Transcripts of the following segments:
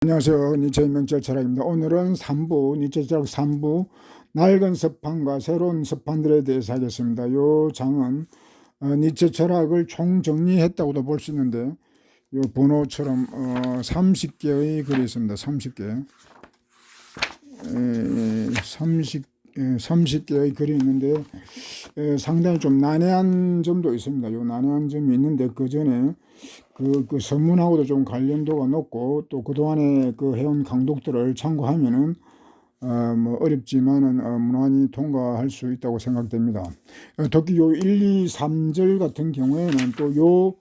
안녕하세요. 니체 명철 철학입니다. 오늘은 3부, 니체 철학 3부, 낡은 서판과 새로운 서판들에 대해서 하겠습니다. 이 장은 니체 철학을 총정리했다고도 볼 수 있는데, 이 번호처럼 30개의 글이 있습니다. 30개. 30개의 글이 있는데, 상당히 좀 난해한 점도 있습니다. 요 난해한 점이 있는데, 그 전에 그 선문하고도 좀 관련도가 높고, 또 그동안에 그 해온 강독들을 참고하면은 뭐 어렵지만은 무난히 통과할 수 있다고 생각됩니다. 특히 요 1, 2, 3절 같은 경우에는 또 요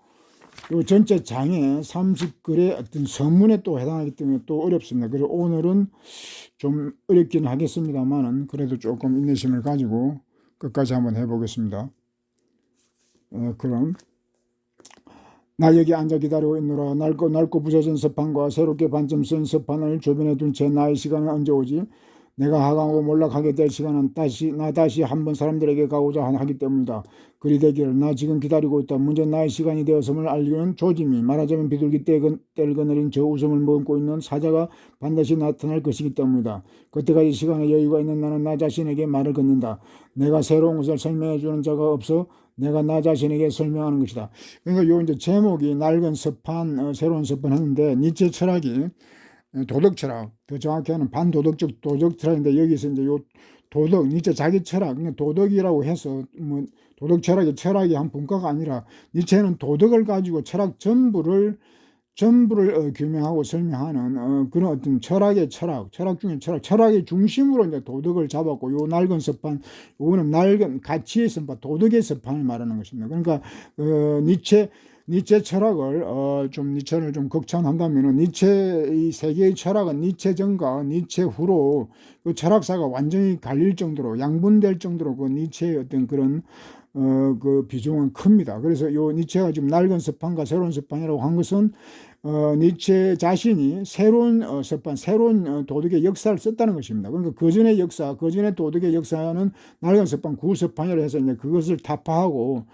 전체 장에 30글의 어떤 선문에 또 해당하기 때문에 또 어렵습니다. 그래서 오늘은 좀 어렵긴 하겠습니다만은 그래도 조금 인내심을 가지고 끝까지 한번 해보겠습니다. 그럼 나 여기 앉아 기다리고 있노라. 낡고 부서진 서판과 새롭게 반쯤 쓴 서판을 주변에 둔 채 나의 시간은 언제 오지? 내가 하강하고 몰락하게 될 시간은 다시 한번 사람들에게 가고자 하기 때문이다. 그리 되기를 나 지금 기다리고 있다. 문제 나의 시간이 되었음을 알리는 조짐이, 말하자면 비둘기 떼를 거느린 저 웃음을 머금고 있는 사자가 반드시 나타날 것이기 때문이다. 그때까지 시간에 여유가 있는 나는 나 자신에게 말을 건넨다. 내가 새로운 것을 설명해 주는 자가 없어 내가 나 자신에게 설명하는 것이다. 그러니까 요 이제 제목이 낡은 서판, 새로운 서판 하는데, 니체 철학이 도덕 철학, 더 정확히 하는 반도덕적 도덕 철학인데, 여기서 이제 요 도덕, 니체 자기 철학, 그러니까 도덕이라고 해서 뭐 도덕 철학이 한 분과가 아니라, 니체는 도덕을 가지고 철학 전부를 규명하고 설명하는 그런 어떤 철학 중에 철학의 중심으로 이제 도덕을 잡았고, 요 낡은 서판, 요거는 낡은 가치의 서판, 도덕의 서판을 말하는 것입니다. 그러니까 니체 철학을 좀 니체를 좀 극찬한다면은, 니체의 세계의 철학은 니체 전과 니체 후로 그 철학사가 완전히 갈릴 정도로, 양분될 정도로 그 니체의 어떤 그런 그 비중은 큽니다. 그래서 요 니체가 지금 낡은 서판과 새로운 서판이라고 한 것은 니체 자신이 새로운 서판, 새로운 도덕의 역사를 썼다는 것입니다. 그러니까 그전의 역사, 그전의 도덕의 역사는 낡은 서판, 구서판이라고 해서 이제 그것을 타파하고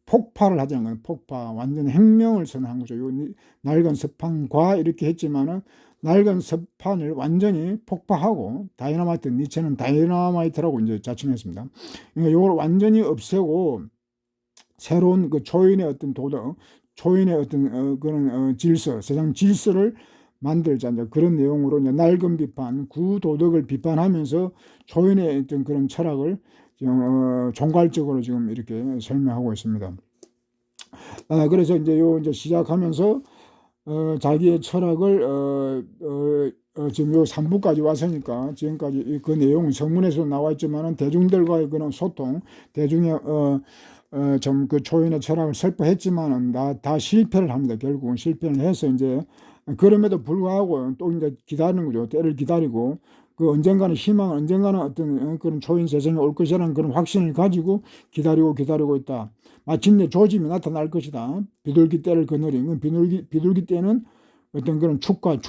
폭파를 하자는 거예요. 폭파, 완전 혁명을 선언한 거죠. 요 낡은 서판과 이렇게 했지만은, 낡은 서판을 완전히 폭파하고, 니체는 다이너마이트라고 이제 자칭했습니다. 그러니까 요걸 완전히 없애고 새로운 그 초인의 어떤 도덕, 초인의 어떤 그런 질서, 세상 질서를 만들자, 이제 그런 내용으로 이제 낡은 비판, 구도덕을 비판하면서 초인의 어떤 그런 철학을 종괄적으로 지금 이렇게 설명하고 있습니다. 그래서 이제 이제 시작하면서 자기의 철학을 지금 요 3부까지 왔으니까, 지금까지 그 내용은 성문에서 나와 있지만은 대중들과의 그런 소통, 대중의 좀 그 초인의 철학을 설파했지만은 다 실패를 합니다. 결국은 실패를 해서 이제, 그럼에도 불구하고 또 이제 기다리는 거죠. 때를 기다리고, 그 언젠가는 희망, 언젠가는 어떤 그런 초인 세상이 올 것이라는 그런 확신을 가지고 기다리고 있다. 마침내 조짐이 나타날 것이다. 비둘기 떼를 거느린, 비둘기 떼는 어떤 그런 축하하는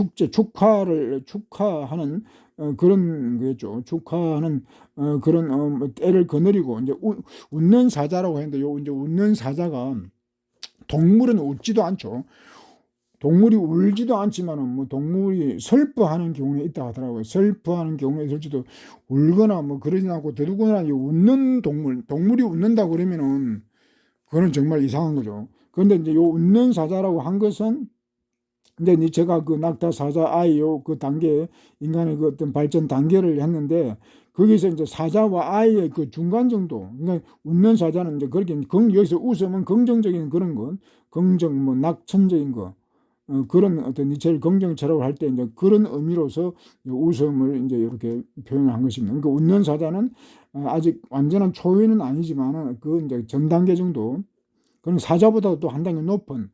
그런 거죠. 축하하는 그런 때를 거느리고, 이제 웃는 사자라고 했는데, 요 이제 웃는 사자가, 동물은 웃지도 않죠. 동물이 울지도 않지만은 뭐 동물이 슬퍼하는 경우에 있다 하더라고요. 슬퍼하는 경우에 있을지도, 울거나 뭐 그러진 않고, 더더구나 웃는 동물이 웃는다 그러면은 그거는 정말 이상한 거죠. 그런데 이제 요 웃는 사자라고 한 것은, 근데 제가 그 낙타 사자 아이요 그 단계, 인간의 그 어떤 발전 단계를 했는데, 거기서 이제 사자와 아이의 그 중간 정도, 그러니까 웃는 사자는 이제 그렇게 여기서 웃으면 긍정적인 그런 것, 긍정 뭐 낙천적인 거, 그런 어떤 니체를 긍정 철학을 할 때 이제 그런 의미로서 웃음을 이제 이렇게 표현한 것입니다. 그러니까 웃는 사자는 아직 완전한 초인은 아니지만은 그 이제 전 단계 정도, 그런 사자보다 또 한 단계 높은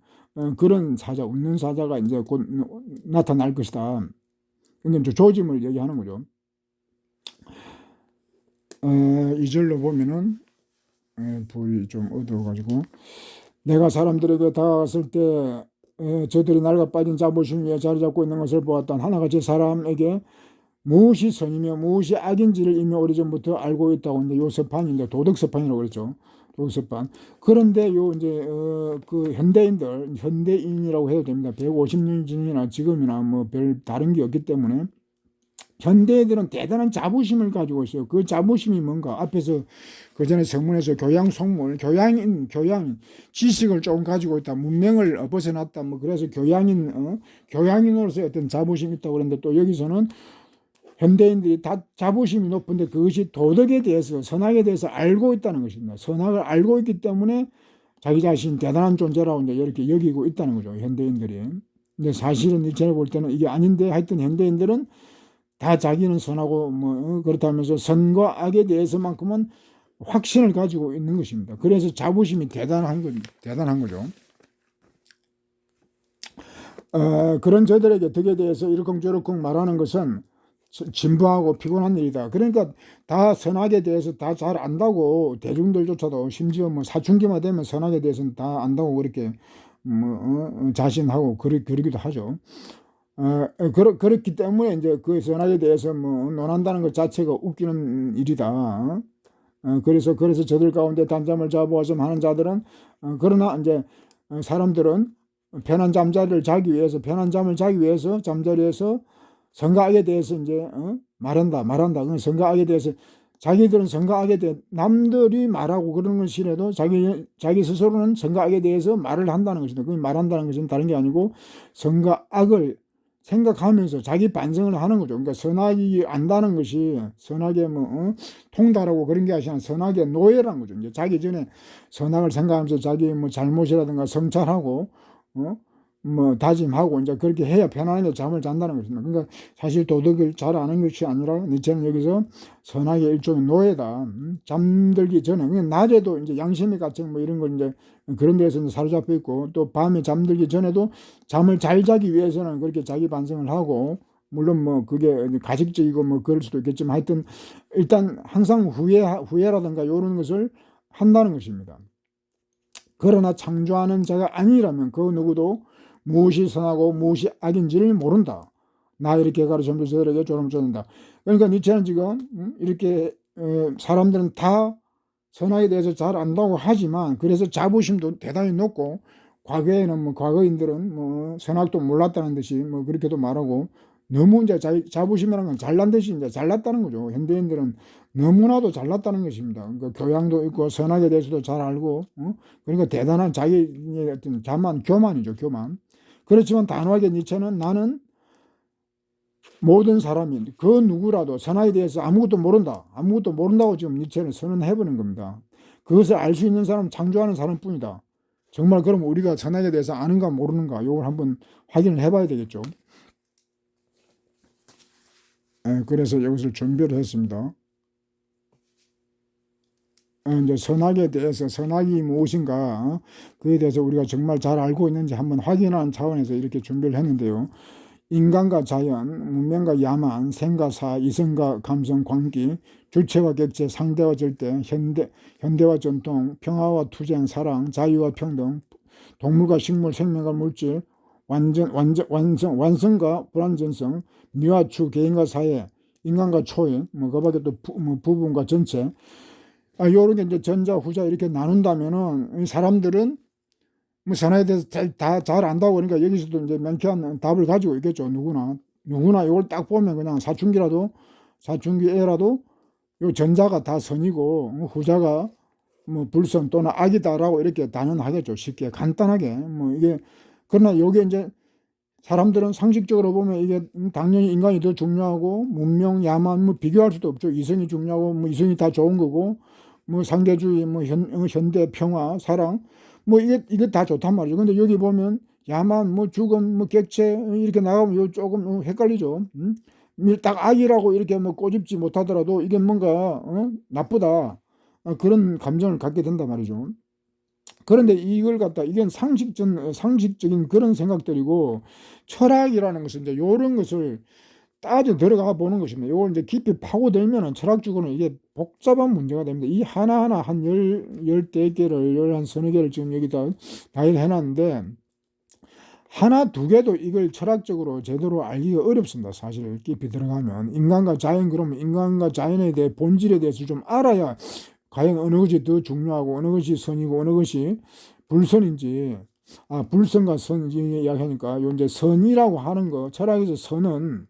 그런 사자, 웃는 사자가 이제 곧 나타날 것이다. 그러니까 이제 조짐을 얘기하는 거죠. 2절로 보면은, 불이 좀 어두워가지고, 내가 사람들에게 다가갔을 때 저들이 낡아 빠진 자부심 위에 자리 잡고 있는 것을 보았던 하나같이 사람에게 무엇이 선이며 무엇이 악인지를 이미 오래전부터 알고 있다고. 근데 요 서판인데 도덕 서판이라고 그랬죠. 독서반. 그런데 요 이제 그 현대인이라고 해도 됩니다. 150년 전이나 지금이나 뭐 별 다른 게 없기 때문에 현대인들은 대단한 자부심을 가지고 있어요. 그 자부심이 뭔가 앞에서 그 전에 성문에서 교양 속물, 교양 지식을 조금 가지고 있다, 문명을 벗어났다, 뭐 그래서 교양인으로서의 어떤 자부심이 있다고 그러는데, 또 여기서는 현대인들이 다 자부심이 높은데 그것이 도덕에 대해서, 선악에 대해서 알고 있다는 것입니다. 선악을 알고 있기 때문에 자기 자신 대단한 존재라고 이제 이렇게 여기고 있다는 거죠, 현대인들이. 근데 사실은 제가 볼 때는 이게 아닌데, 하여튼 현대인들은 다 자기는 선하고 뭐 그렇다면서 선과 악에 대해서만큼은 확신을 가지고 있는 것입니다. 그래서 자부심이 대단한 거죠. 그런 저들에게 덕에 대해서 이러쿵저러쿵 말하는 것은 진부하고 피곤한 일이다. 그러니까 다 선악에 대해서 다 잘 안다고, 대중들조차도 심지어 뭐 사춘기만 되면 선악에 대해서는 다 안다고 그렇게 뭐 자신하고 그러기도 하죠. 그렇기 때문에 이제 그 선악에 대해서 뭐 논한다는 것 자체가 웃기는 일이다. 그래서 저들 가운데 단잠을 자보아서 하는 자들은, 그러나 이제 사람들은 편한 잠자리를 자기 위해서, 편한 잠을 자기 위해서 잠자리에서 선과 악에 대해서 이제 말한다. 그 선과 악에 대해서 자기들은 선과 악에 대해 남들이 말하고 그러는 건 싫어도 자기 스스로는 선과 악에 대해서 말을 한다는 것입니다. 그 말한다는 것은 다른 게 아니고 선과 악을 생각하면서 자기 반성을 하는 거죠. 그러니까 선악이 안다는 것이 선악의 뭐 통달하고 그런 게 아니라 선악의 노예라는 거죠. 이제 자기 전에 선악을 생각하면서 자기 뭐 잘못이라든가 성찰하고 뭐 다짐하고 이제 그렇게 해야 편안하게 잠을 잔다는 것입니다. 그러니까 사실 도덕을 잘 아는 것이 아니라 저는 여기서 선악의 일종의 노예다. 잠들기 전에, 그냥 낮에도 이제 양심의 가책 뭐 이런 걸 이제 그런 데서 이제 사로잡혀 있고, 또 밤에 잠들기 전에도 잠을 잘 자기 위해서는 그렇게 자기 반성을 하고, 물론 뭐 그게 가식적이고 뭐 그럴 수도 있겠지만 하여튼 일단 항상 후회라든가 이런 것을 한다는 것입니다. 그러나 창조하는 자가 아니라면 그 누구도 무엇이 선하고 무엇이 악인지를 모른다. 나 이렇게 가르쳐서 저들에게 조롱 쫓는다. 그러니까 니체는 지금 이렇게 사람들은 다 선악에 대해서 잘 안다고 하지만, 그래서 자부심도 대단히 높고, 과거에는 뭐 과거인들은 뭐 선악도 몰랐다는 듯이 뭐 그렇게도 말하고, 너무 이제 자부심이라는 건 잘난 듯이 이제 잘났다는 거죠. 현대인들은 너무나도 잘났다는 것입니다. 그러니까 교양도 있고 선악에 대해서도 잘 알고, 그러니까 대단한 자기의 어떤 교만이죠, 교만. 그렇지만 단호하게 니체는 나는 모든 사람이 그 누구라도 선악에 대해서 아무것도 모른다고 지금 니체는 선언해버린 겁니다. 그것을 알 수 있는 사람은 창조하는 사람뿐이다. 정말 그럼 우리가 선악에 대해서 아는가 모르는가, 이걸 한번 확인을 해봐야 되겠죠. 그래서 이것을 준비를 했습니다. 이제 선악에 대해서, 선악이 무엇인가, 그에 대해서 우리가 정말 잘 알고 있는지 한번 확인하는 차원에서 이렇게 준비를 했는데요. 인간과 자연, 문명과 야만, 생과 사, 이성과 감성, 광기, 주체와 객체, 상대와 절대, 현대와 전통, 평화와 투쟁, 사랑, 자유와 평등, 동물과 식물, 생명과 물질, 완성과 불완전성, 미와 추, 개인과 사회, 인간과 초인, 뭐 그밖에 또 부분과 전체, 요런 게 이제 전자, 후자 이렇게 나눈다면은 사람들은 뭐 선화에 대해서 다 잘 안다고, 그러니까 여기서도 이제 명쾌한 답을 가지고 있겠죠. 누구나 이걸 딱 보면 그냥 사춘기 애라도 요 전자가 다 선이고 후자가 뭐 불선 또는 악이다라고 이렇게 단언하겠죠. 쉽게 간단하게 뭐 이게. 그러나 요게 이제 사람들은 상식적으로 보면 이게 당연히 인간이 더 중요하고 문명, 야만 뭐 비교할 수도 없죠. 이성이 중요하고 뭐 이성이 다 좋은 거고, 뭐 상대주의, 뭐 현대 평화, 사랑, 뭐 이게 다 좋단 말이죠. 근데 여기 보면 야만, 뭐 죽음, 뭐 객체 이렇게 나가면 요 조금 헷갈리죠. 딱 악이라고 이렇게 뭐 꼬집지 못하더라도 이게 뭔가 나쁘다, 그런 감정을 갖게 된단 말이죠. 그런데 이걸 갖다, 이건 상식적인 그런 생각들이고, 철학이라는 것은 이제 요런 것을 따져 들어가 보는 것입니다. 요걸 이제 깊이 파고들면은 철학적으로는 이게 복잡한 문제가 됩니다. 이 하나하나 한 열대 개를, 한 서너 개를 지금 여기다 나열해 놨는데, 하나 두 개도 이걸 철학적으로 제대로 알기가 어렵습니다. 사실 깊이 들어가면. 인간과 자연, 그러면 인간과 자연에 대해 본질에 대해서 좀 알아야 과연 어느 것이 더 중요하고 어느 것이 선이고 어느 것이 불선인지, 불선과 선 이야기하니까 요 이제 선이라고 하는 거, 철학에서 선은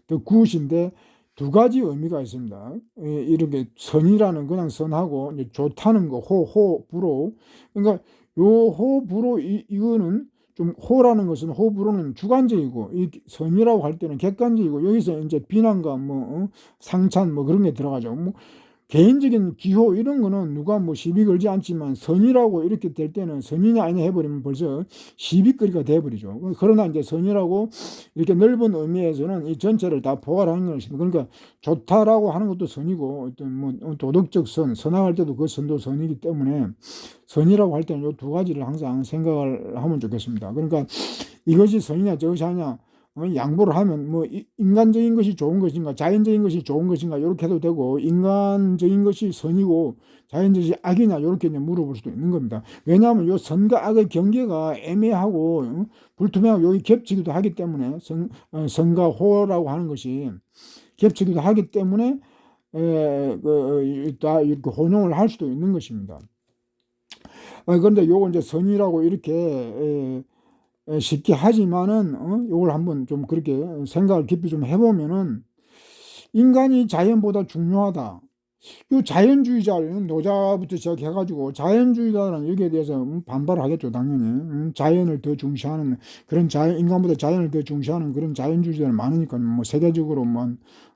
더 굿인데 두 가지 의미가 있습니다. 이렇게 선이라는 그냥 선하고 이제 좋다는 거, 호불호. 그러니까 요 호불호 이거는 좀 호라는 것은 호불호는 주관적이고 이 선이라고 할 때는 객관적이고 여기서 이제 비난과 뭐 상찬 뭐 그런 게 들어가죠. 뭐 개인적인 기호 이런 거는 누가 뭐 시비 걸지 않지만 선이라고 이렇게 될 때는 선이냐 아니냐 해버리면 벌써 시비거리가 돼버리죠. 그러나 이제 선이라고 이렇게 넓은 의미에서는 이 전체를 다 포괄하는 것입니다. 그러니까 좋다라고 하는 것도 선이고 어떤 뭐 도덕적 선, 선악할 때도 그 선도 선이기 때문에 선이라고 할 때는 이 두 가지를 항상 생각을 하면 좋겠습니다. 그러니까 이것이 선이냐 저것이 아니냐 양보를 하면 뭐 인간적인 것이 좋은 것인가 자연적인 것이 좋은 것인가 이렇게 해도 되고 인간적인 것이 선이고 자연적인 것이 악이냐 이렇게 물어볼 수도 있는 겁니다. 왜냐하면 요 선과 악의 경계가 애매하고 불투명하고 여기 겹치기도 하기 때문에 선과 호라고 하는 것이 겹치기도 하기 때문에 다 이렇게 혼용을 할 수도 있는 것입니다. 그런데 요거 이제 선이라고 이렇게 쉽게 하지만은 요걸 한번 좀 그렇게 생각을 깊이 좀 해보면은 인간이 자연보다 중요하다. 요 자연주의자는 노자부터 시작해가지고 자연주의자라는 여기에 대해서 반발을 하겠죠, 당연히. 자연을 더 중시하는 그런 인간보다 자연을 더 중시하는 그런 자연주의자들 많으니까 뭐 세계적으로 뭐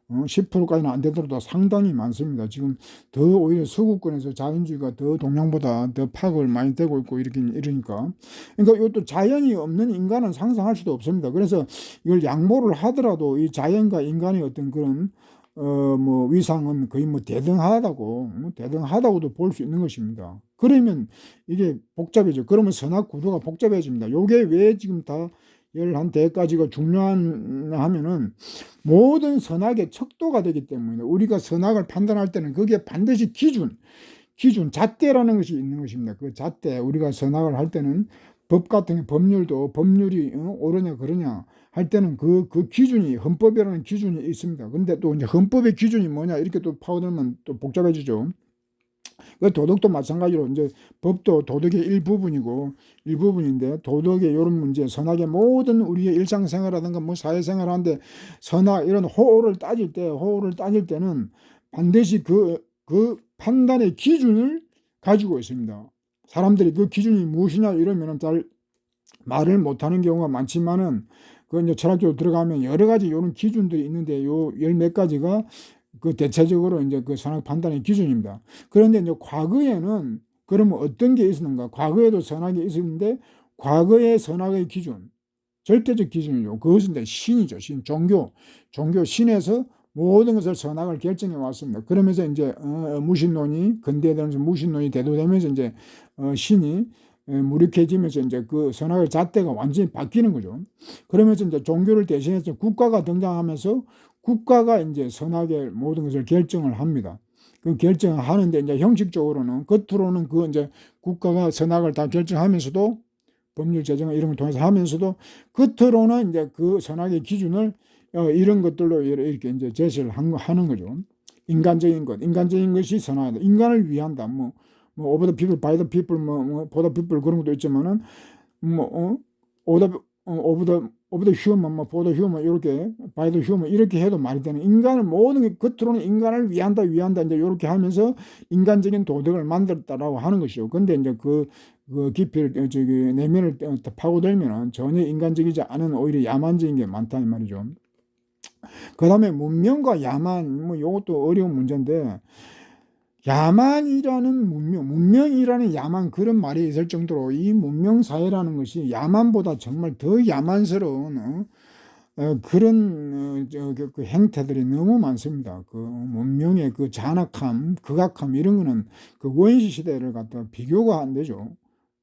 10%까지는 안 되더라도 상당히 많습니다. 지금 더 오히려 서구권에서 자연주의가 더 동양보다 더 파급을 많이 되고 있고 이러니까. 그러니까 이것도 자연이 없는 인간은 상상할 수도 없습니다. 그래서 이걸 양보를 하더라도 이 자연과 인간의 어떤 그런 뭐 위상은 거의 뭐 대등하다고도 볼 수 있는 것입니다. 그러면 이게 복잡해져. 그러면 선악 구도가 복잡해집니다. 요게 왜 지금 다 11대까지가 중요한 하면은 모든 선악의 척도가 되기 때문에 우리가 선악을 판단할 때는 거기에 반드시 기준, 잣대라는 것이 있는 것입니다. 그 잣대, 우리가 선악을 할 때는 법 같은 법률이 옳으냐 그러냐 할 때는 그 기준이 헌법이라는 기준이 있습니다. 근데 또 이제 헌법의 기준이 뭐냐 이렇게 또 파고들면 또 복잡해지죠. 그 도덕도 마찬가지로 이제 법도 도덕의 일부분인데 도덕의 이런 문제, 선악의 모든 우리의 일상생활이라든가 뭐 사회생활하는데 선악 이런 호를 따질 때는 반드시 그 판단의 기준을 가지고 있습니다. 사람들이 그 기준이 무엇이냐 이러면은 잘 말을 못하는 경우가 많지만은 그 이제 철학적으로 들어가면 여러 가지 이런 기준들이 있는데 요 열 몇 가지가 그 대체적으로 이제 그 선악 판단의 기준입니다. 그런데 이제 과거에는 그러면 어떤 게 있었는가? 과거에도 선악이 있었는데 과거의 선악의 기준, 절대적 기준이죠. 그것은 이제 신이죠. 종교 신에서 모든 것을 선악을 결정해 왔습니다. 그러면서 이제 무신론이 근대되면서 무신론이 대두되면서 이제 신이 무력해지면서 이제 그 선악의 잣대가 완전히 바뀌는 거죠. 그러면서 이제 종교를 대신해서 국가가 등장하면서 국가가 이제 선악의 모든 것을 결정을 합니다. 그 결정을 하는데 이제 형식적으로는 겉으로는 그 이제 국가가 선악을 다 결정하면서도 법률 제정 이런 걸 통해서 하면서도 겉으로는 이제 그 선악의 기준을 이런 것들로 이렇게 이제 제시를 하는 거죠. 인간적인 것이 선악이다. 인간을 위한다. 뭐 over the people, by the people, for the people 그런 것도 있지만은 over the human, for the human 이렇게 by the human 이렇게 해도 말이 되는 인간을 모든 게 겉으로는 인간을 위한다 이제 이렇게 하면서 인간적인 도덕을 만들었다라고 하는 것이죠. 근데 이제 그 깊이를 내면을 파고들면은 전혀 인간적이지 않은 오히려 야만적인 게 많다 이 말이죠. 그 다음에 문명과 야만 뭐 이것도 어려운 문제인데. 야만이라는 문명이라는 야만 그런 말이 있을 정도로 이 문명사회라는 것이 야만보다 정말 더 야만스러운 그런 그 행태들이 너무 많습니다. 그 문명의 그 잔악함, 극악함 이런 거는 그 원시 시대를 갖다 비교가 안 되죠.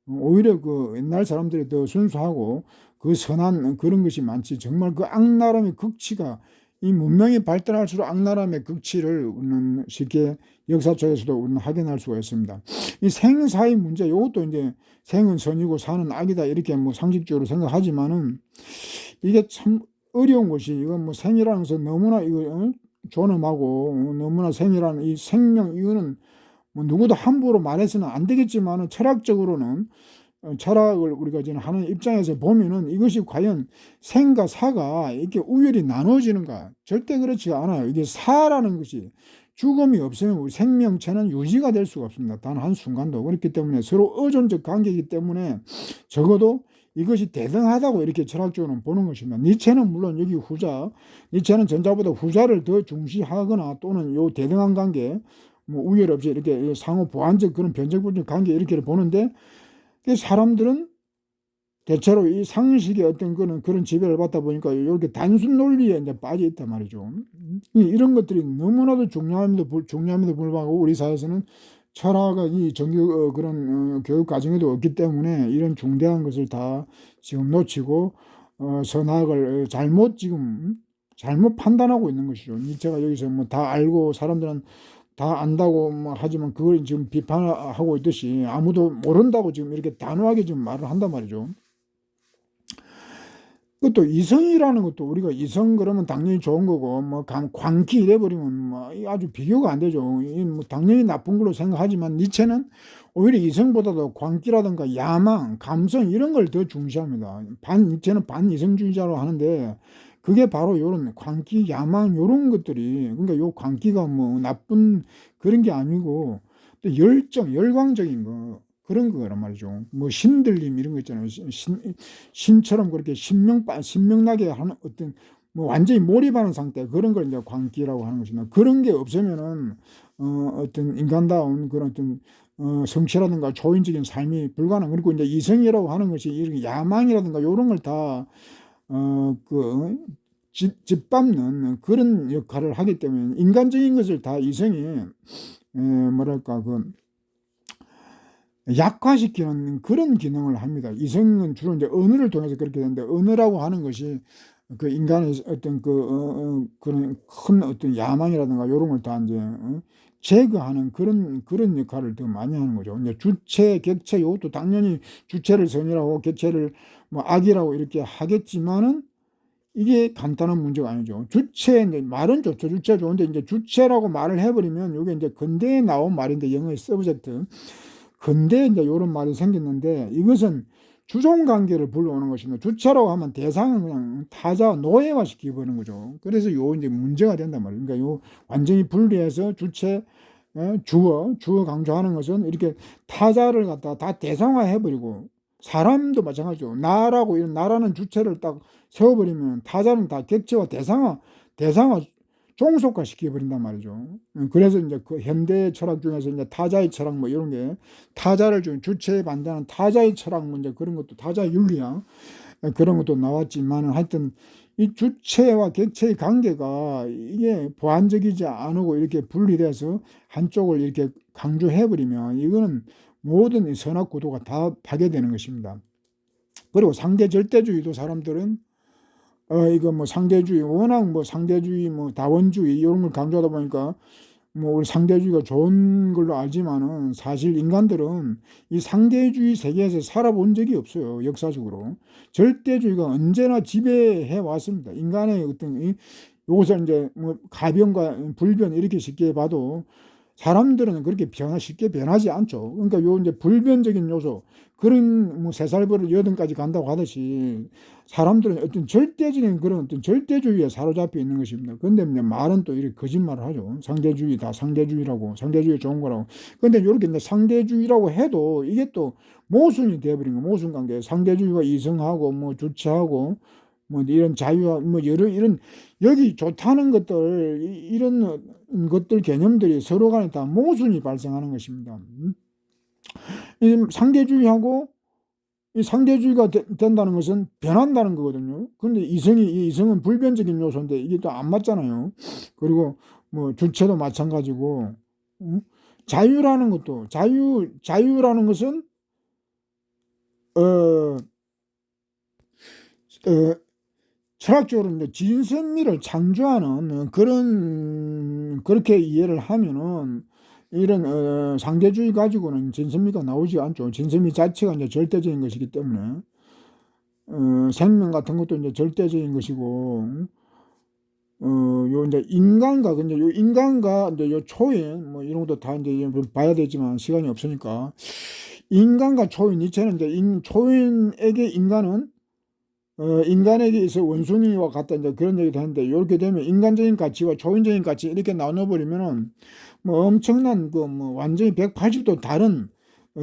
오히려 그 옛날 사람들이 더 순수하고 그 선한 그런 것이 많지 정말 그 악랄함의 극치가 이 문명이 발달할수록 악랄함의 극치를 우리는 쉽게 역사 쪽에서도 우리는 확인할 수가 있습니다. 이 생사의 문제, 이것도 이제 생은 선이고 사는 악이다 이렇게 뭐 상식적으로 생각하지만은 이게 참 어려운 것이 이건 뭐 생이라는 것은 너무나 이거 존엄하고 너무나 생이라는 이 생명 이거는 뭐 누구도 함부로 말해서는 안 되겠지만은 철학적으로는 철학을 우리가 지금 하는 입장에서 보면은 이것이 과연 생과 사가 이렇게 우열이 나눠지는가? 절대 그렇지 않아요. 이게 사라는 것이 죽음이 없으면 우리 생명체는 유지가 될 수가 없습니다. 단 한순간도. 그렇기 때문에 서로 의존적 관계이기 때문에 적어도 이것이 대등하다고 이렇게 철학적으로 보는 것입니다. 니체는 물론 여기 후자, 니체는 전자보다 후자를 더 중시하거나 또는 요 대등한 관계, 뭐 우열 없이 이렇게 상호 보완적 그런 변적분적 관계 이렇게 보는데, 사람들은 대체로 이 상식의 어떤 그런 지배를 받다 보니까 이렇게 단순 논리에 이제 빠져 있단 말이죠. 이런 것들이 너무나도 중요함에도 불구하고 우리 사회에서는 철학이 정규 그런 교육 과정에도 없기 때문에 이런 중대한 것을 다 지금 놓치고 선악을 잘못 판단하고 있는 것이죠. 제가 여기서 뭐 다 알고 사람들은 다 안다고 뭐 하지만 그걸 지금 비판하고 있듯이 아무도 모른다고 지금 이렇게 단호하게 지금 말을 한단 말이죠. 그것도 이성이라는 것도 우리가 이성 그러면 당연히 좋은 거고 뭐 광기 이래버리면 뭐 아주 비교가 안 되죠. 뭐 당연히 나쁜 걸로 생각하지만 니체는 오히려 이성보다도 광기라든가 야망, 감성 이런 걸 더 중시합니다. 니체는 반이성주의자로 하는데 그게 바로 요런 광기, 야망 요런 것들이, 그러니까 요 광기가 뭐 나쁜 그런 게 아니고 또 열광적인 거 그런 거란 말이죠. 뭐 신들림 이런 거 있잖아요. 신처럼 그렇게 신명나게 하는 어떤 뭐 완전히 몰입하는 상태, 그런 걸 이제 광기라고 하는 것입니다. 그런 게 없으면은 어떤 인간다운 그런 어떤 성취라든가 초인적인 삶이 불가능. 그리고 이제 이성이라고 하는 것이 이렇게 야망이라든가 이런 걸 다 짓밟는 그런 역할을 하기 때문에 인간적인 것을 다 이성이 뭐랄까 약화시키는 그런 기능을 합니다. 이성은 주로 이제 언어를 통해서 그렇게 되는데, 언어라고 하는 것이 그 인간의 어떤 그런 큰 어떤 야망이라든가 이런 걸 다 이제 제거하는 그런 역할을 더 많이 하는 거죠. 이제 주체, 객체 이것도 당연히 주체를 선이라고 객체를 뭐 악이라고 이렇게 하겠지만은 이게 간단한 문제가 아니죠. 주체, 이제 말은 좋죠. 주체 좋은데 이제 주체라고 말을 해버리면 이게 이제 근대에 나온 말인데, 영어의 서브젝트. 근대에 이제 이런 말이 생겼는데 이것은 주종 관계를 불러오는 것입니다. 주체라고 하면 대상은 그냥 타자, 노예화 시키버리는 거죠. 그래서 요 이제 문제가 된단 말이에요. 그러니까 요 완전히 분리해서 주체, 주어 강조하는 것은 이렇게 타자를 갖다가 다 대상화 해버리고, 사람도 마찬가지죠. 나라고 이런 나라는 주체를 딱 세워버리면 타자는 다 객체와 대상화 종속화 시켜버린단 말이죠. 그래서 이제 그 현대 철학 중에서 이제 타자의 철학 뭐 이런 게, 타자를 좀 주체에 반대하는 타자의 철학 문제, 그런 것도 타자 윤리학 그런 것도 나왔지만, 하여튼 이 주체와 객체의 관계가 이게 보완적이지 않고 이렇게 분리돼서 한쪽을 이렇게 강조해버리면 이거는 모든 선악 구도가 다 파괴되는 것입니다. 그리고 상대 절대주의도 사람들은 이거 뭐 상대주의, 워낙 뭐 상대주의, 뭐 다원주의 이런 걸 강조하다 보니까 뭐 우리 상대주의가 좋은 걸로 알지만은 사실 인간들은 이 상대주의 세계에서 살아본 적이 없어요. 역사적으로 절대주의가 언제나 지배해 왔습니다. 인간의 어떤 요것을 이제 뭐 가변과 불변 이렇게 쉽게 봐도 사람들은 그렇게 쉽게 변하지 않죠. 그러니까 요 이제 불변적인 요소, 그런 뭐 3살버릇 8까지 간다고 하듯이 사람들은 어떤 절대적인 그런 어떤 절대주의에 사로잡혀 있는 것입니다. 그런데 말은 또 이렇게 거짓말을 하죠. 상대주의다, 상대주의라고, 상대주의 좋은 거라고. 그런데 이렇게 이제 상대주의라고 해도 이게 또 모순이 되어버린 거, 모순 관계. 상대주의가 이성하고 뭐 주체하고 뭐 이런 자유와 뭐 여러 이런 여기 좋다는 것들, 이런 것들 개념들이 서로 간에 다 모순이 발생하는 것입니다. 이 상대주의하고 이 상대주의가 된다는 것은 변한다는 거거든요. 그런데 이성은 불변적인 요소인데 이게 또 안 맞잖아요. 그리고 뭐 주체도 마찬가지고, 자유라는 것도 자유라는 것은 철학적으로 이제 진선미를 창조하는 그렇게 이해를 하면은 이런 상대주의 가지고는 진선미가 나오지 않죠. 진선미 자체가 이제 절대적인 것이기 때문에 생명 같은 것도 이제 절대적인 것이고, 요 요 이제 인간과 근데 요 인간과 이제 요 초인 뭐 이런 것도 다 이제 봐야 되지만 시간이 없으니까 인간과 초인 니체는 이제 초인에게 인간은 인간에게 있어 원숭이와 같다 이제 그런 얘기도 하는데 이렇게 되면 인간적인 가치와 초인적인 가치 이렇게 나눠버리면은 뭐 엄청난 그 뭐 완전히 180도 다른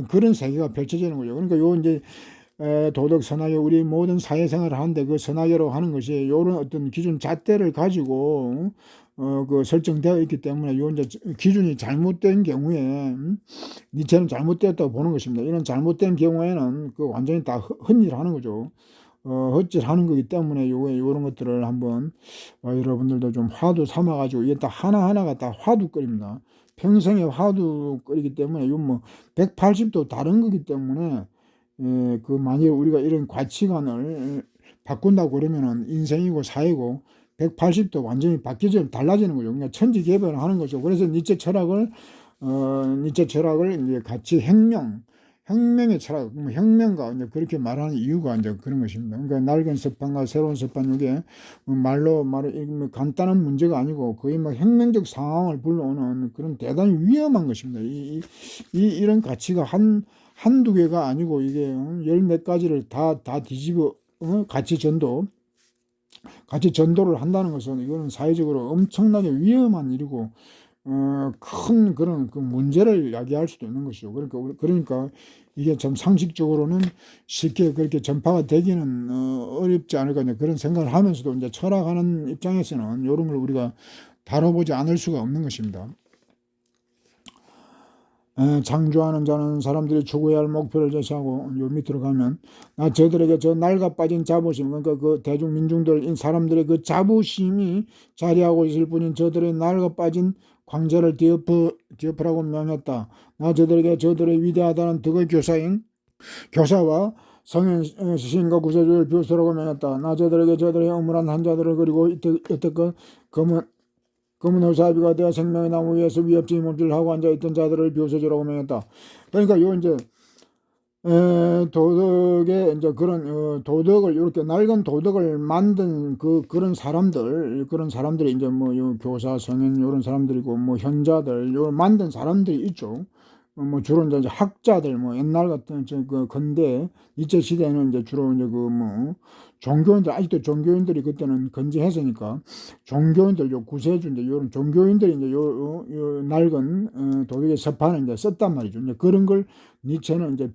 그런 세계가 펼쳐지는 거죠. 그러니까 요 이제 도덕 선악의 우리 모든 사회생활을 하는데 그 선악이라고 하는 것이 이런 어떤 기준 잣대를 가지고 그 설정되어 있기 때문에 요 이제 기준이 잘못된 경우에 니체는 잘못되었다고 보는 것입니다. 이런 잘못된 경우에는 그 완전히 다 헛일하는 거죠. 헛질하는 거기 때문에 요런 것들을 한번 여러분들도 좀 화두 삼아 가지고 이게 다 하나하나가 다 화두거리입니다. 평생에 화두거리기 때문에 요 뭐 180도 다른 거기 때문에 그 만일 우리가 이런 가치관을 바꾼다고 그러면은 인생이고 사회고 180도 완전히 바뀌죠. 달라지는 거죠. 그러니까 천지개변을 하는 거죠. 그래서 니체 철학을 이제 같이 혁명의 철학, 뭐 혁명가 이제 그렇게 말하는 이유가 이제 그런 것입니다. 그러니까 낡은 습관과 새로운 습관 이게 말로 뭐 간단한 문제가 아니고 거의 막 혁명적 상황을 불러오는 그런 대단히 위험한 것입니다. 이런 가치가 한두 개가 아니고 이게 열 몇 가지를 다 뒤집어 가치 전도를 한다는 것은 이거는 사회적으로 엄청나게 위험한 일이고 큰 그런 그 문제를 야기할 수도 있는 것이죠. 그러니까 이게 참 상식적으로는 쉽게 그렇게 전파가 되기는 어렵지 않을까 그런 생각을 하면서도 이제 철학하는 입장에서는 이런 걸 우리가 다뤄보지 않을 수가 없는 것입니다. 창조하는 자는 사람들이 추구해야 할 목표를 제시하고 요 밑으로 가면 저들에게 저 낡아 빠진 자부심 그러니까 그 대중민중들 사람들의 그 자부심이 자리하고 있을 뿐인 저들의 낡아 빠진 광자를 뒤엎으라고 명했다. 저들에게 저들의 위대하다는 덕의 교사와 성인 시인과 구세주를 비웃으라고 명했다. 저들에게 저들의 어물한 한자들을 그리고 이때껏 검은 호사비가 되어 생명의 나무 위에서 위협지 몸질을 하고 앉아있던 자들을 비웃어주라고 명했다. 그러니까 요 이제 도덕의 이제 그런 도덕을 이렇게 낡은 도덕을 만든 그런 사람들이 이제 뭐 요 교사 성인 이런 사람들이고 뭐 현자들 요 만든 사람들이 있죠. 뭐 주로 이제 학자들 뭐 옛날 같은 그 근대 일제 시대에는 이제 주로 이제 그 뭐 종교인들 아직도 종교인들이 그때는 건재했으니까 종교인들 요 구세주 이제 요런 종교인들이 이제 요 낡은 도덕의 서판을 이제 썼단 말이죠. 이제 그런 걸 니체는 이제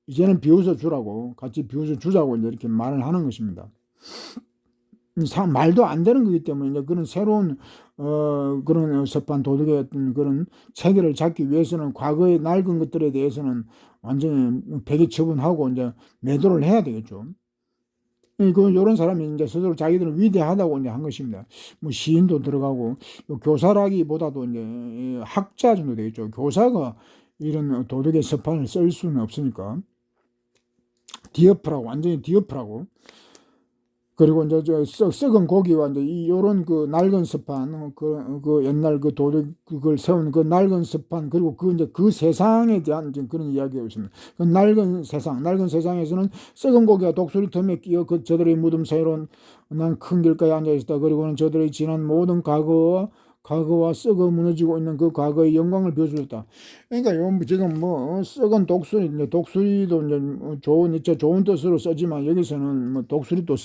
이제는 비웃어 주라고 같이 비웃어 주자고 이제 이렇게 말을 하는 것입니다. 말도 안 되는 거기 때문에 이제 그런 새로운 그런 서판 도덕의 어떤 그런 체계를 잡기 위해서는 과거의 낡은 것들에 대해서는 완전히 폐기 처분하고 이제 매도를 해야 되겠죠. 요런 사람이 이제 스스로 자기들은 위대하다고 이제 한 것입니다. 뭐 시인도 들어가고 교사라기보다도 이제 학자 정도 되겠죠. 교사가 이런 도덕의 서판을 쓸 수는 없으니까 완전히 뒤엎으라고. 그리고 이제 썩은 고기와 이제 요런 그 낡은 습판, 그 옛날 그 도덕 그걸 세운 그 낡은 습판 그리고 그 세상에 대한 그런 이야기가 있습니다. 그 낡은 세상에서는 썩은 고기가 독수리 틈에 끼어 저들의 무덤 사이로 난 큰 길가에 앉아 있었다. 그리고는 저들의 지난 모든 과거와 썩어 무너지고 있는 그 과거의 영광을 비워주었다. 그러니까 지금 뭐 썩은 독수리도 이제 좋은 뜻으로 쓰지만 여기서는 뭐 독수리도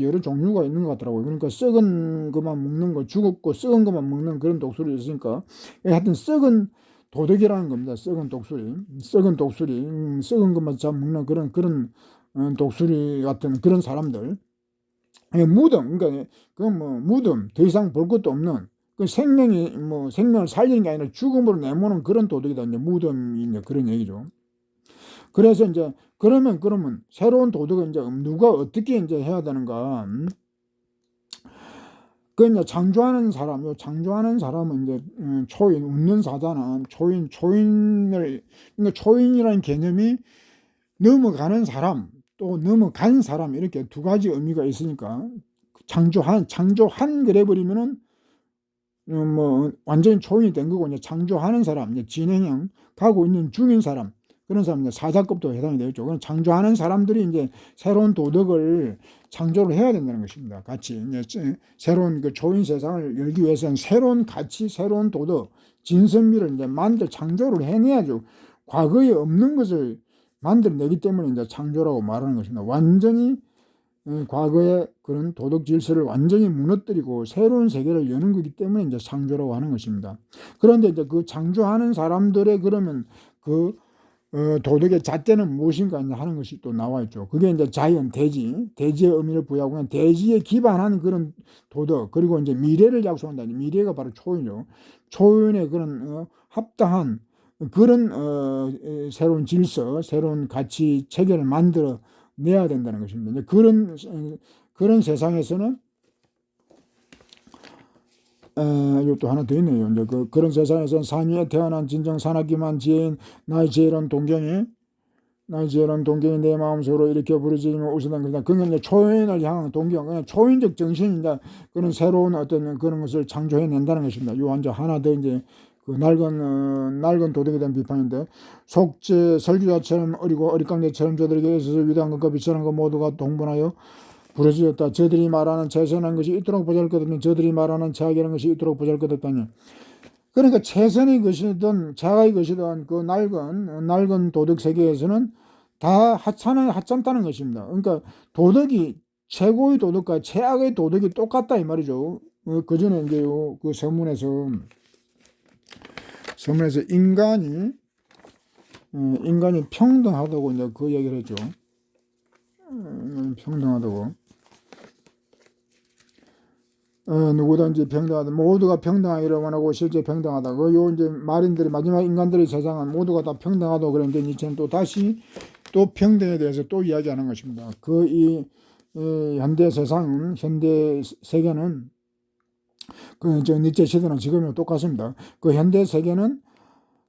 여러 종류가 있는 것 같더라고요. 그러니까 썩은 것만 먹는 거, 죽었고 썩은 것만 먹는 그런 독수리 있으니까 하여튼 썩은 도덕이라는 겁니다. 썩은 독수리, 썩은 것만 잘 먹는 그런 독수리 같은 그런 사람들. 무덤, 그러니까 그건 뭐 무덤, 더 이상 볼 것도 없는 그 생명을 살리는 게 아니라 죽음으로 내모는 그런 도덕이다. 이제 무덤이 이제 그런 얘기죠. 그래서 이제 그러면 새로운 도덕은 이제 누가 어떻게 이제 해야 되는가? 그 이제 창조하는 사람은 이제 초인 웃는 사자는 그러니까 초인이라는 개념이 넘어가는 사람 또 넘어간 사람 이렇게 두 가지 의미가 있으니까 창조한 그래 버리면은 뭐 완전히 초인이 된 거고 이제 창조하는 사람 이제 진행형 가고 있는 중인 사람 그런 사람은 이제 사자급도 해당이 되겠죠. 그럼 창조하는 사람들이 이제 새로운 도덕을 창조를 해야 된다는 것입니다. 같이 이제 새로운 그 좋은 세상을 열기 위해서는 새로운 가치, 새로운 도덕, 진선미를 이제 창조를 해내야죠. 과거에 없는 것을 만들어내기 때문에 이제 창조라고 말하는 것입니다. 완전히 과거의 그런 도덕 질서를 완전히 무너뜨리고 새로운 세계를 여는 거기 때문에 이제 창조라고 하는 것입니다. 그런데 이제 그 창조하는 사람들의 그러면 그 도덕의 잣대는 무엇인가 이제 하는 것이 또 나와 있죠. 그게 이제 자연, 대지의 의미를 부여하고 대지에 기반한 그런 도덕, 그리고 이제 미래를 약속한다. 미래가 바로 초연이죠. 초연의 그런 합당한 그런 새로운 질서, 새로운 가치 체계를 만들어 내야 된다는 것입니다. 이제 그런 세상에서는 이것도 하나 더 있네요. 이제 그런 세상에서는 산위에 태어난 진정 산악기만 지혜인 나의 지혜로운 동경이 내 마음속으로 일으켜 부르짖으며 웃으던 것이다. 그게 이제 초인을 향한 동경, 그냥 초인적 정신이다. 그런 새로운 어떤 그런 것을 창조해낸다는 것입니다. 요 완전 하나 더 이제 그 낡은 도덕에 대한 비판인데, 속죄 설주자처럼 어리고 어릿광대처럼 저들에게 있어서 위대한 것과 비천한 것 모두가 동분하여 부러지었다. 저들이 말하는 최선한 것이 이토록 보잘것없는 저들이 말하는 제약이라는 것이 이토록 보잘것없다니. 그러니까 최선의 것이든 제약의 것이든 그 낡은 도덕 세계에서는 다 하찮다는 것입니다. 그러니까 도덕이 최고의 도덕과 최악의 도덕이 똑같다 이 말이죠. 그 전에 이제 그 서문에서 인간이 평등하다고 이제 그 얘기를 했죠. 평등하다고. 누구든지 평등하다. 모두가 평등하기를 원하고 실제 평등하다. 요 이제 마린들이 마지막 인간들의 세상은 모두가 다 평등하다고 그랬는데 니체는 또 다시 또 평등에 대해서 또 이야기하는 것입니다. 이 현대 세상, 현대 세계는 니체 시대는 지금이랑 똑같습니다. 그 현대 세계는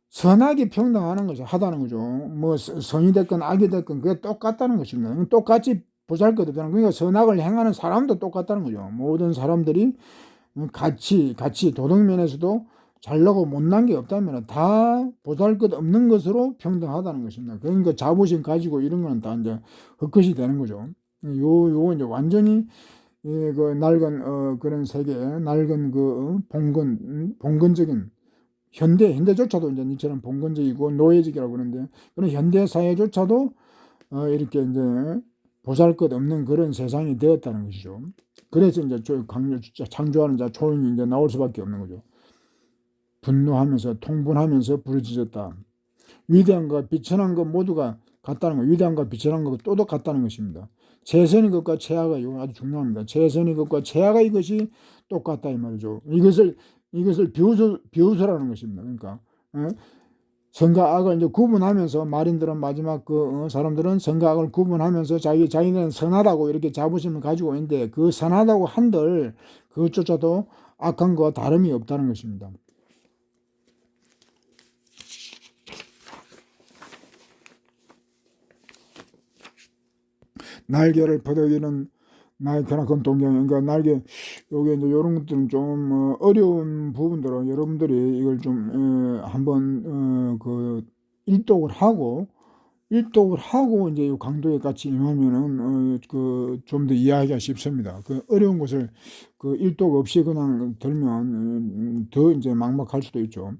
선악이 평등하는 거죠. 하다는 거죠. 뭐 선이 됐건 악이 됐건 그게 똑같다는 것입니다. 똑같이 보잘것없다는, 그러니까 선악을 행하는 사람도 똑같다는 거죠. 모든 사람들이 같이 도덕면에서도 잘나고 못난 게 없다면 다 보잘것없는 것으로 평등하다는 것입니다. 그러니까 자부심 가지고 이런 거는 다 이제 헛것이 되는 거죠. 요 이제 완전히 그 낡은 그런 세계, 낡은 그 봉건적인 현대조차도 이제 이처럼 봉건적이고 노예적이라고 그러는데, 그런 현대 사회조차도 이렇게 이제 보잘것없는 그런 세상이 되었다는 것이죠. 그래서 이제 창조하는 자 초인이 이제 나올 수밖에 없는 거죠. 분노하면서 통분하면서 부르짖었다. 위대한과 비천한 것 모두가 같다는 거. 위대한과 비천한 것 또도 같다는 것입니다. 최선의 것과 최악의, 이거 아주 중요합니다. 최선의 것과 최악의 것이 똑같다 이 말이죠. 이것을 비웃으라는 것입니다. 그러니까 선과 악을 이제 구분하면서, 마린들은 마지막 사람들은 선과 악을 구분하면서 자기는 선하다고 이렇게 자부심을 가지고 있는데, 그 선하다고 한들 그것조차도 악한 것과 다름이 없다는 것입니다. 날개를 퍼덕이는 나의 크나큰 동경. 그러니까 요게 이제 이런 것들은 좀 어려운 부분들은 여러분들이 이걸 좀 한번 일독을 하고 이제 이 강도에 같이 임하면은 좀 더 이해하기가 쉽습니다. 그 어려운 것을 일독 없이 그냥 들면 더 이제 막막할 수도 있죠.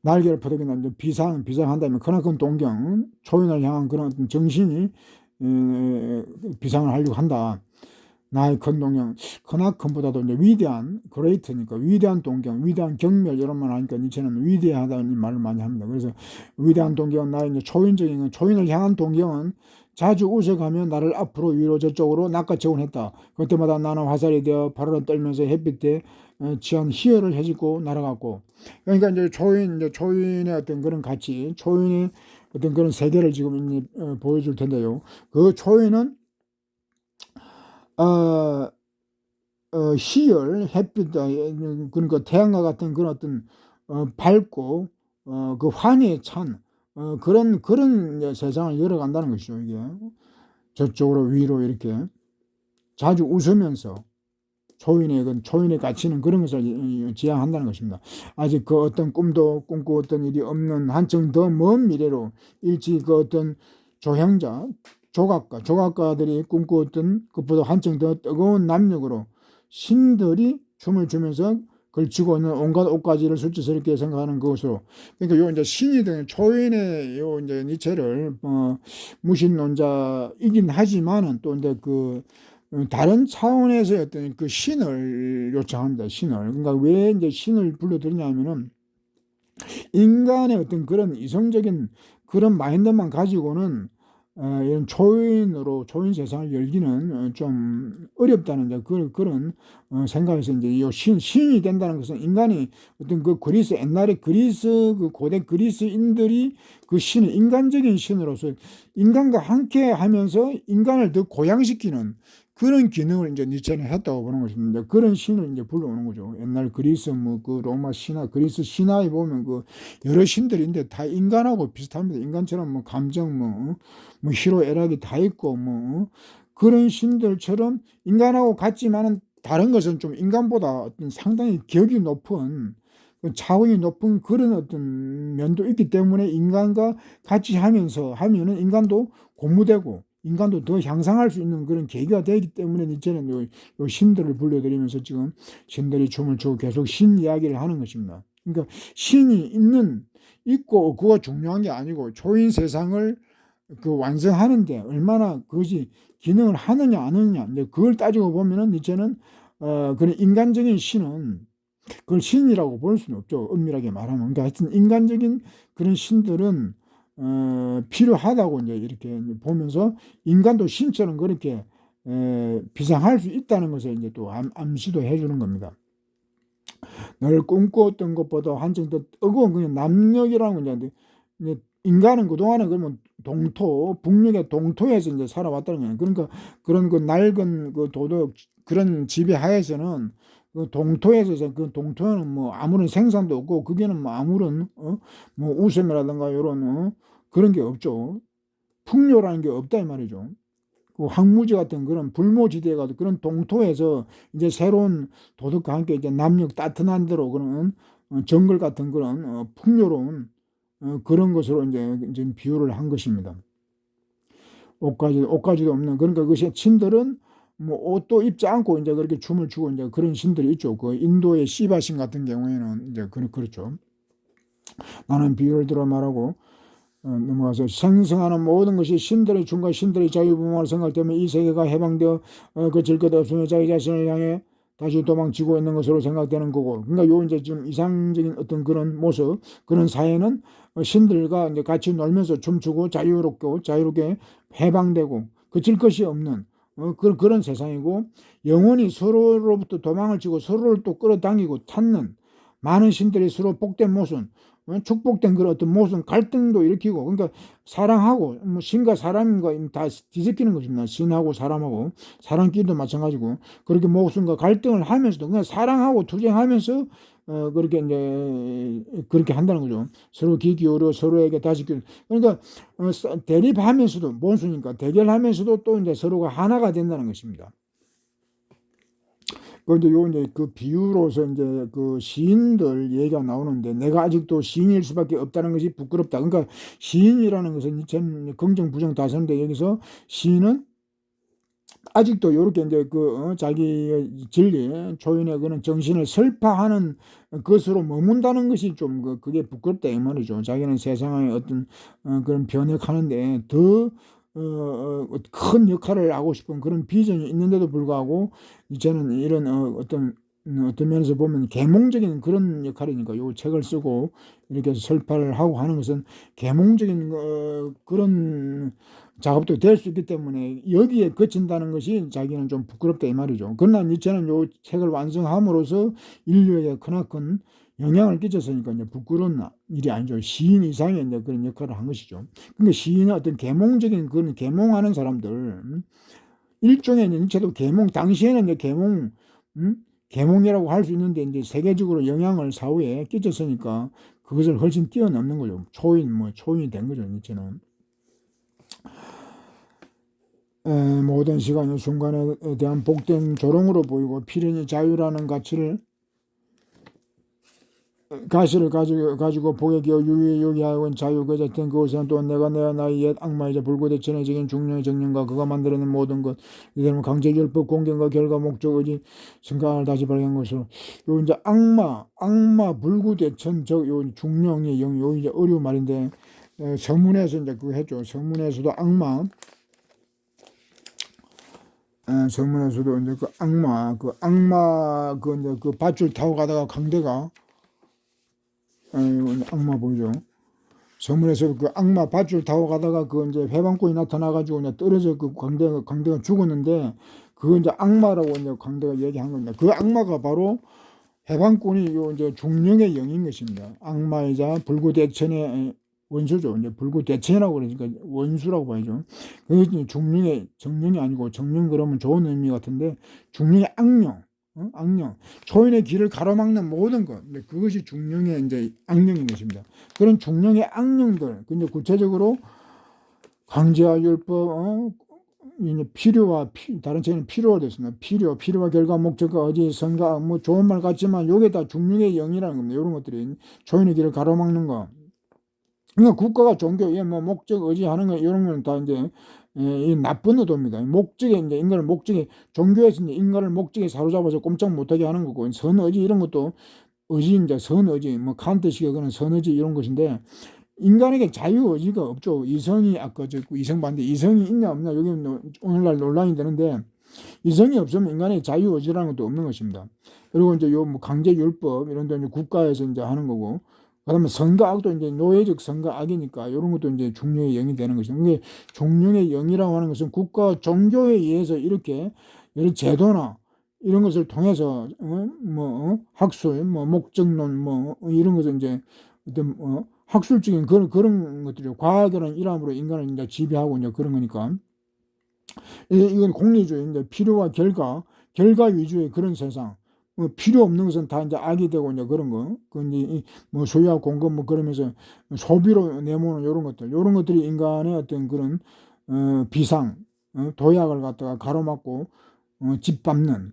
날개를 퍼덕이는 이제 비상한다면 크나큰 동경, 초인을 향한 그런 어떤 정신이 비상을 하려고 한다. 나의 큰 동경, 크나큰보다도 이제 위대한, 그레이트니까 위대한 동경, 위대한 경멸 이런 말 하니까 니체는 위대하다는 말을 많이 합니다. 그래서 위대한 동경은 나의 이제 초인적인, 초인을 향한 동경은 자주 웃어가며 나를 앞으로 위로 저쪽으로 낚아채곤 했다. 그때마다 나는 화살이 되어 발을 떨면서 햇빛에 취한 희열을 헤집고 날아갔고. 그러니까 이제 초인의 어떤 그런 가치, 초인의 어떤 그런 세계를 지금 보여줄 텐데요. 그 초인은 희열, 햇빛, 그러니까 태양과 같은 그런 어떤 밝고 그 환희에 찬 그런 세상을 열어간다는 것이죠. 이게 저쪽으로 위로 이렇게 자주 웃으면서 초인의 가치는 그런 것을 지향한다는 것입니다. 아직 그 어떤 꿈도 꿈꾸었던 일이 없는 한층 더 먼 미래로 일찍 그 어떤 조각가들이 꿈꾸었던 것보다 한층 더 뜨거운 남력으로 신들이 춤을 추면서 걸치고 있는 온갖 옷가지를 수치스럽게 생각하는 것으로. 그러니까 요 이제 신이 된 초인의 요 이제 니체를 무신론자이긴 하지만은 또 이제 그 다른 차원에서의 어떤 그 신을 요청합니다. 신을. 그러니까 왜 이제 신을 불러들이냐면은 인간의 어떤 그런 이성적인 그런 마인드만 가지고는 이런 초인 세상을 열기는 좀 어렵다는 이제 그런 생각에서 이제 이 신이 된다는 것은 인간이 어떤 그 옛날에 그 고대 그리스인들이 그 신을 인간적인 신으로서 인간과 함께 하면서 인간을 더 고양시키는 그런 기능을 이제 니체는 했다고 보는 것입니다. 그런 신을 이제 불러오는 거죠. 옛날 그리스 그 로마 신화, 그리스 신화에 보면 그 여러 신들인데 다 인간하고 비슷합니다. 인간처럼 감정 희로 애락이 다 있고 그런 신들처럼 인간하고 같지만은 다른 것은 좀 인간보다 어떤 상당히 격이 높은 차원이 높은 그런 어떤 면도 있기 때문에 인간과 같이 하면은 인간도 고무되고 인간도 더 향상할 수 있는 그런 계기가 되기 때문에 이제는 요 신들을 불러들이면서 지금 신들이 춤을 추고 계속 신 이야기를 하는 것입니다. 그러니까 신이 있고 그거 중요한 게 아니고 초인 세상을 그 완성하는데 얼마나 그것이 기능을 하느냐 안 하느냐 이제 그걸 따지고 보면은 이제는 그런 인간적인 신은 그걸 신이라고 볼 수는 없죠. 엄밀하게 말하면. 그러니까 하여튼 인간적인 그런 신들은 필요하다고 이제 이렇게 보면서 인간도 신처럼 그렇게 비상할 수 있다는 것을 이제 또 암시도 해주는 겁니다. 늘 꿈꾸었던 것보다 한층 더 뜨거운 그냥 남력이라는 건데 인간은 그동안에 그러면 북녘의 동토에서 이제 살아왔다는 거예요. 그러니까 그런 그 낡은 그 도덕 그런 지배하에서는 그 동토에서 그 동토에는 아무런 생산도 없고 거기는 아무런 우sem이라든가 이런 그런 게 없죠. 풍요라는 게 없다 이 말이죠. 그 황무지 같은 그런 불모지대가 그런 동토에서 이제 새로운 도덕과 함께 이제 남녘 따뜻한 데로 그런 정글 같은 그런 풍요로운 그런 것으로 이제 비유를 한 것입니다. 옷가지도 없는 그러니까 그것이 신들은 옷도 입지 않고 이제 그렇게 춤을 추고 이제 그런 신들이 있죠. 그 인도의 시바신 같은 경우에는 이제 그렇죠. 나는 비유를 들어 말하고 넘어가서 생성하는 모든 것이 신들의 춤과 신들의 자유분방을 생각할 때면 이 세계가 해방되어 그칠 것 없으며 자기 자신을 향해 다시 도망치고 있는 것으로 생각되는 거고. 그러니까 요 이제 좀 이상적인 어떤 그런 모습, 그런 사회는 신들과 이제 같이 놀면서 춤추고 자유롭게 해방되고 그칠 것이 없는 그런 세상이고, 영혼이 서로로부터 도망을 치고 서로를 또 끌어당기고 찾는 많은 신들이 서로 복된 모습, 축복된 그런 어떤 모습, 갈등도 일으키고, 그러니까 사랑하고 신과 사람과 다 뒤섞이는 것입니다. 신하고 사람하고 사람끼리도 마찬가지고 그렇게 모순과 갈등을 하면서도 그냥 사랑하고 투쟁하면서 그렇게 이제 그렇게 한다는 거죠. 서로 귀 기울여 서로에게 다시 그러니까 대립하면서도 모순이니까 대결하면서도 또 이제 서로가 하나가 된다는 것입니다. 그런데 요 이제 그 비유로서 이제 그 시인들 얘기가 나오는데 내가 아직도 시인일 수밖에 없다는 것이 부끄럽다. 그러니까 시인이라는 것은 전 긍정 부정 다 쓰는데 여기서 시인은 아직도 이렇게 이제 자기 진리 초인의 그런 정신을 설파하는 것으로 머문다는 것이 좀 그게 부끄럽다 이 말이죠. 자기는 세상의 어떤 그런 변혁하는데 더 큰 역할을 하고 싶은 그런 비전이 있는데도 불구하고 이제는 이런 어떤 면에서 보면 계몽적인 그런 역할이니까 요 책을 쓰고 이렇게 설파를 하고 하는 것은 계몽적인 그런 작업도 될 수 있기 때문에 여기에 그친다는 것이 자기는 좀 부끄럽다 이 말이죠. 그러나 니체는 요 책을 완성함으로써 인류에게 크나큰 영향을 끼쳤으니까 이제 부끄러운 일이 아니죠. 시인 이상의 이제 그런 역할을 한 것이죠. 그러니까 시인은 어떤 계몽적인 그런 계몽하는 사람들, 일종의 니체도 계몽, 당시에는 이제 계몽이라고 할 수 있는데 이제 세계적으로 영향을 사후에 끼쳤으니까 그것을 훨씬 뛰어넘는 거죠. 초인이 된 거죠. 니체는. 모든 시간이 순간에 대한 복된 조롱으로 보이고 필연이 자유라는 가시를 가지고 복에 기어 유의에 요기하여온 자유 그 자체는 그것은 또 내가 나의 옛 악마이자 불구대천의적인 중령의 정령과 그가 만들어낸 모든 것 이들은 강제율법 공경과 결과 목적 의지 성강을 다시 발견한 것으로 요 이제 악마 불구대천 요 중령의 영 요 이제 어려운 말인데 서문에서 이제 그거 했죠. 서문에서도 악마 서문에서도 이제 그 악마 그 이제 그 밧줄 타고 가다가 강대가 악마 보이죠? 서문에서 그 악마 밧줄 타고 가다가 그 이제 해방꾼이 나타나가지고 이제 떨어져 그 강대가 죽었는데 그거 이제 악마라고 이제 강대가 얘기한 겁니다. 그 악마가 바로 해방꾼이 요 이제 중령의 영인 것입니다. 악마이자 불구대천의 원수죠. 이제 불구대천이라고 그러니까 원수라고 봐야죠. 그게 중령의 정령이 아니고 정령 그러면 좋은 의미 같은데 중령의 악령. 악령, 초인의 길을 가로막는 모든 것, 그것이 중령의 이제 악령인 것입니다. 그런 중령의 악령들, 근데 구체적으로 강제와 율법, 필요와 다른 책에는 필요가 됐습니다. 필요와 결과 목적과 의지, 성과, 뭐 좋은 말 같지만 요게 다 중령의 영이라는 겁니다. 이런 것들이 초인의 길을 가로막는 거. 그러니까 국가가 종교, 뭐 목적, 의지하는 거 이런 거는 다 이제 이 나쁜 의도입니다. 목적에 이제 인간을 목적에 종교에서 이제 인간을 목적에 사로잡아서 꼼짝 못하게 하는 거고 선의지 이런 것도 의지 이제 선의지 뭐 칸트식의 그런 선의지 이런 것인데 인간에게 자유의지가 없죠. 이성이 아까 저 이성 반대 이성이 있냐 없냐 여기 오늘날 논란이 되는데 이성이 없으면 인간의 자유의지라는 것도 없는 것입니다. 그리고 이제 요 뭐 강제율법 이런 데 이제 국가에서 이제 하는 거고. 그다음에 선거악도 이제 노예적 선거악이니까 이런 것도 이제 중령의 영이 되는 것이죠. 이게 중령의 영이라고 하는 것은 국가 종교에 의해서 이렇게 여러 제도나 이런 것을 통해서 학술, 뭐 목적론, 뭐 이런 것을 이제 어떤 학술적인 그런 것들이요. 과학이라는 이름으로 인간을 이제 지배하고 이제 그런 거니까 이건 공리주의, 이제 필요와 결과 위주의 그런 세상. 필요 없는 것은 다 이제 악이 되고 이제 그런 거. 그 이제 뭐 소유와 공급 뭐 그러면서 소비로 내모는 이런 것들이 인간의 어떤 그런 비상, 도약을 갖다가 가로막고 짓밟는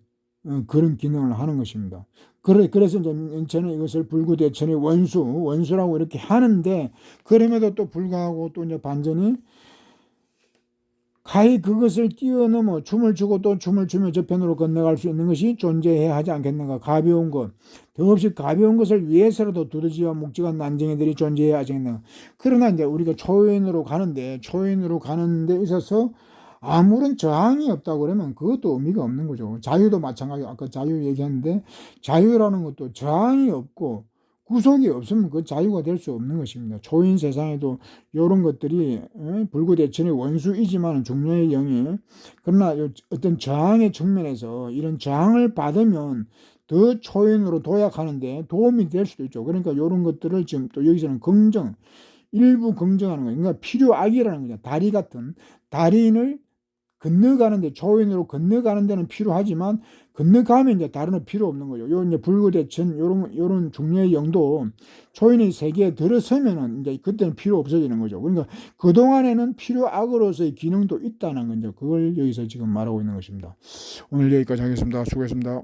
그런 기능을 하는 것입니다. 그래서 이제 저는 이것을 불구대천의 원수라고 이렇게 하는데 그럼에도 또 불구하고 또 이제 반전이 가히 그것을 뛰어넘어 춤을 추고 또 춤을 추며 저편으로 건너갈 수 있는 것이 존재해야 하지 않겠는가. 가벼운 것, 더없이 가벼운 것을 위해서라도 두더지와 묵직한 난쟁이들이 존재해야 하지 않겠는가. 그러나 이제 우리가 초인으로 가는데 있어서 아무런 저항이 없다고 그러면 그것도 의미가 없는 거죠. 자유도 마찬가지고 아까 자유 얘기했는데 자유라는 것도 저항이 없고 구속이 없으면 그 자유가 될 수 없는 것입니다. 초인 세상에도 이런 것들이 불구대천의 원수이지만 중령의 영이 그러나 어떤 저항의 측면에서 이런 저항을 받으면 더 초인으로 도약하는데 도움이 될 수도 있죠. 그러니까 이런 것들을 지금 또 여기서는 일부 긍정하는 거예요. 그러니까 필요악이라는 거죠. 다리 같은 다리인을 건너가는데 초인으로 건너가는 데는 필요하지만 건너가면 이제 다른 필요 없는 거죠. 요 이제 불구대천 요런 중요의 영도 초인의 세계에 들어서면은 이제 그때는 필요 없어지는 거죠. 그러니까 그동안에는 필요악으로서의 기능도 있다는 거죠. 그걸 여기서 지금 말하고 있는 것입니다. 오늘 여기까지 하겠습니다. 수고했습니다.